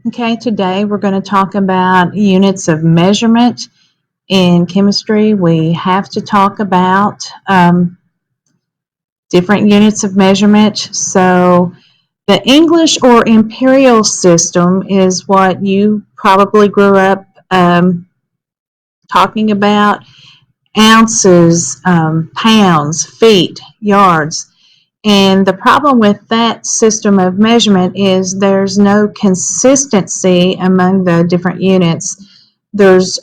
Okay, today we're going to talk about units of measurement. In chemistry, we have to talk about different units of measurement. So, the English or imperial system is what you probably grew up talking about: ounces, pounds, feet, yards. And the problem with that system of measurement is there's no consistency among the different units. There's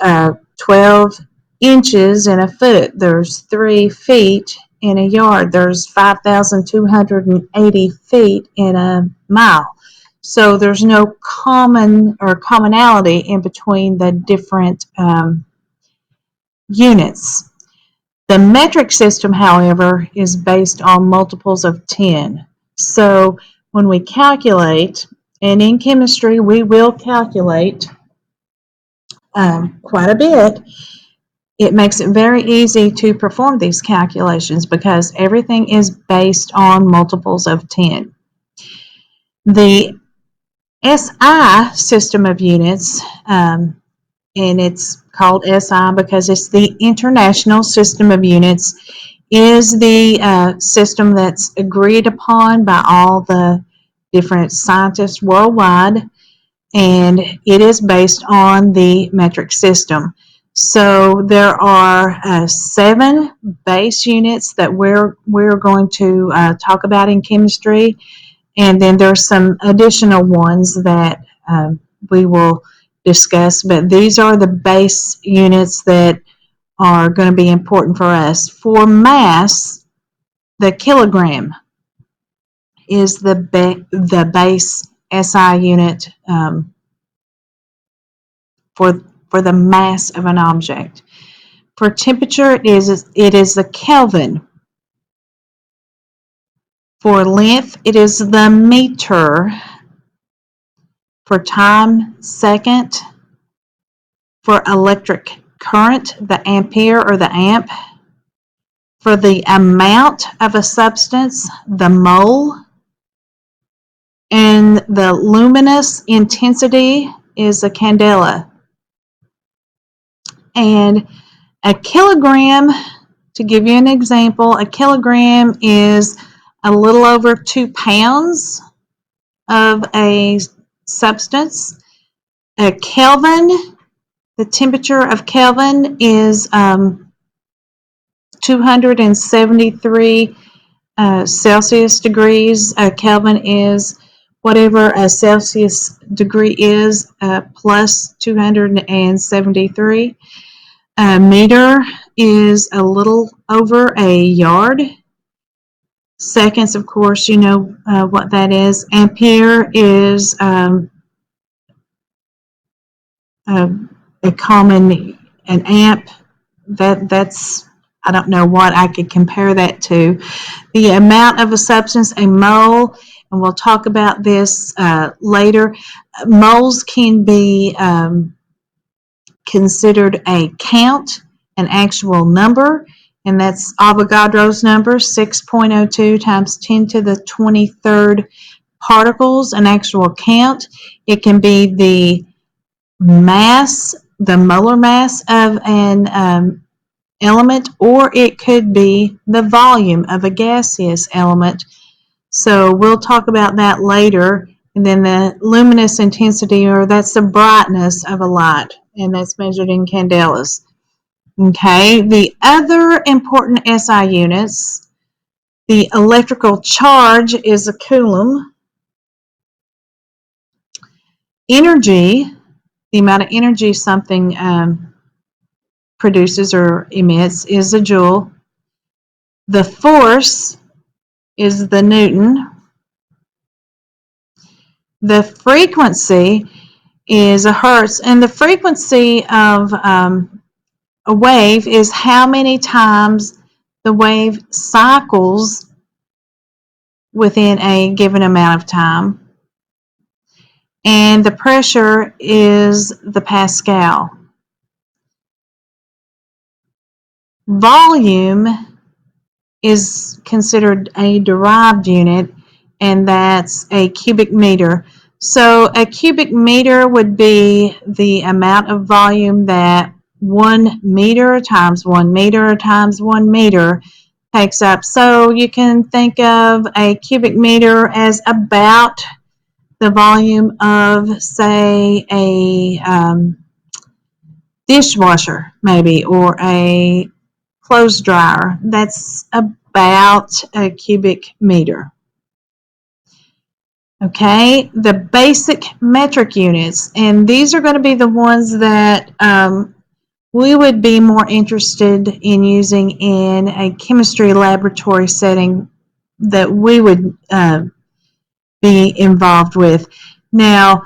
12 inches in a foot. There's 3 feet in a yard. There's 5,280 feet in a mile. So there's no common or commonality in between the different units. The metric system, however, is based on multiples of 10. So when we calculate, and in chemistry we will calculate quite a bit, it makes it very easy to perform these calculations because everything is based on multiples of 10. The SI system of units, and it's called SI because it's the International System of Units, is the system that's agreed upon by all the different scientists worldwide, and it is based on the metric system. So there are 7 base units that we're going to talk about in chemistry, and then there's some additional ones that we will discuss, but these are the base units that are going to be important for us. For mass, the kilogram is the base SI unit for the mass of an object. For temperature, it is the Kelvin. For length, it is the meter. For time, second. For electric current, the ampere or the amp. For the amount of a substance, the mole. And the luminous intensity is a candela. And a kilogram, to give you an example, a kilogram is a little over 2 pounds of a substance. A Kelvin, the temperature of Kelvin is 273 Celsius degrees. Kelvin is whatever a Celsius degree is plus 273. A meter is a little over a yard. Seconds, of course, you know what that is. Ampere is a common, an amp. That's, I don't know what I could compare that to. The amount of a substance, a mole, and we'll talk about this later. Moles can be considered a count, an actual number, and that's Avogadro's number, 6.02 times 10 to the 23rd particles, an actual count. It can be the mass, the molar mass of an element, or it could be the volume of a gaseous element. So we'll talk about that later. And then the luminous intensity, or that's the brightness of a light, and that's measured in candelas. Okay, the other important SI units, the electrical charge is a coulomb. Energy, the amount of energy something produces or emits, is a joule. The force is the Newton. The frequency is a hertz, and the frequency of a wave is how many times the wave cycles within a given amount of time. And the pressure is the Pascal. Volume is considered a derived unit, and that's a cubic meter. So a cubic meter would be the amount of volume that 1 meter times 1 meter times 1 meter takes up. So you can think of a cubic meter as about the volume of, say, a dishwasher, maybe, or a clothes dryer. That's about a cubic meter. Okay, the basic metric units, and these are going to be the ones that we would be more interested in using in a chemistry laboratory setting that we would be involved with. Now,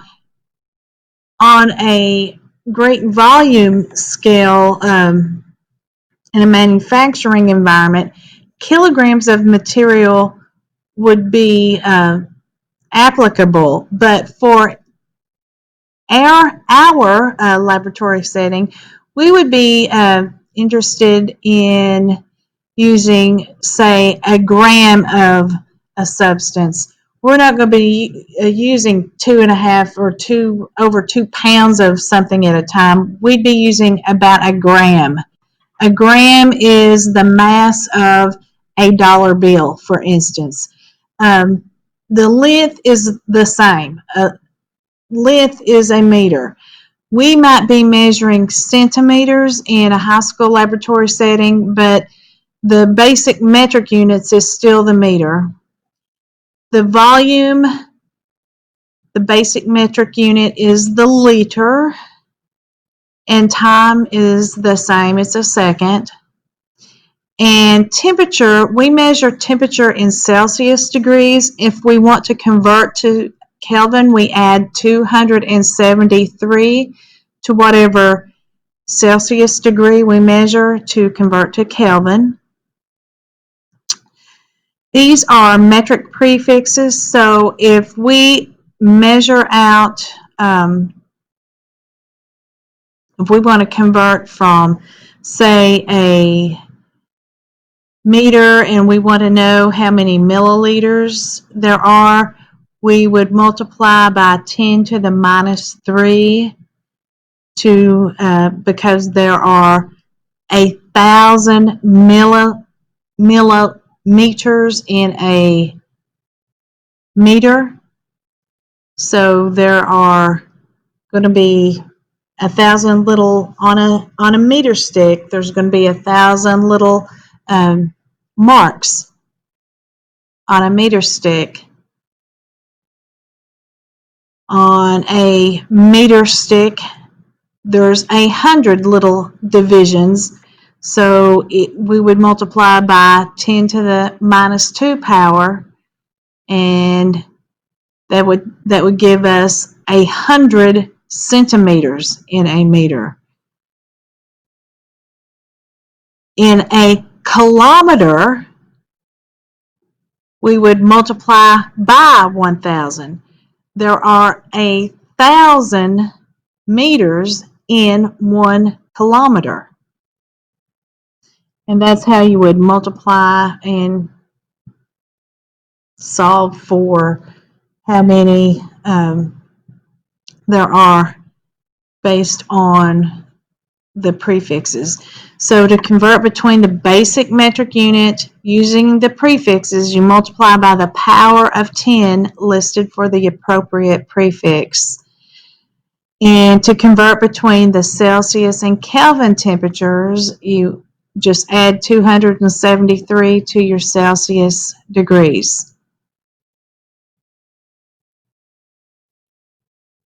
on a great volume scale in a manufacturing environment, kilograms of material would be applicable, but for our laboratory setting, we would be interested in using, say, a gram of a substance. We're not going to be using 2.5 or over 2 pounds of something at a time. We'd be using about a gram. A gram is the mass of a dollar bill, for instance. The length is the same. Length is a meter. We might be measuring centimeters in a high school laboratory setting, but the basic metric units is still the meter. The volume, the basic metric unit is the liter, and time is the same, it's a second. And temperature, we measure temperature in Celsius degrees. If we want to convert to Kelvin, we add 273 to whatever Celsius degree we measure to convert to Kelvin. These are metric prefixes, so if we measure out, if we want to convert from, say, a meter and we want to know how many milliliters there are, we would multiply by 10 to the minus 3 because there are 1,000 millimeters in a meter. So there are going to be 1,000 little on a meter stick. There's going to be 1,000 little marks on a meter stick. On a meter stick, there's 100 little divisions. So we would multiply by 10 to the minus 2 power, and that would give us 100 centimeters in a meter. In a kilometer, we would multiply by 1,000. There are 1,000 meters in 1 kilometer. And that's how you would multiply and solve for how many there are based on the prefixes. So to convert between the basic metric unit using the prefixes, you multiply by the power of 10 listed for the appropriate prefix. And to convert between the Celsius and Kelvin temperatures, you just add 273 to your Celsius degrees.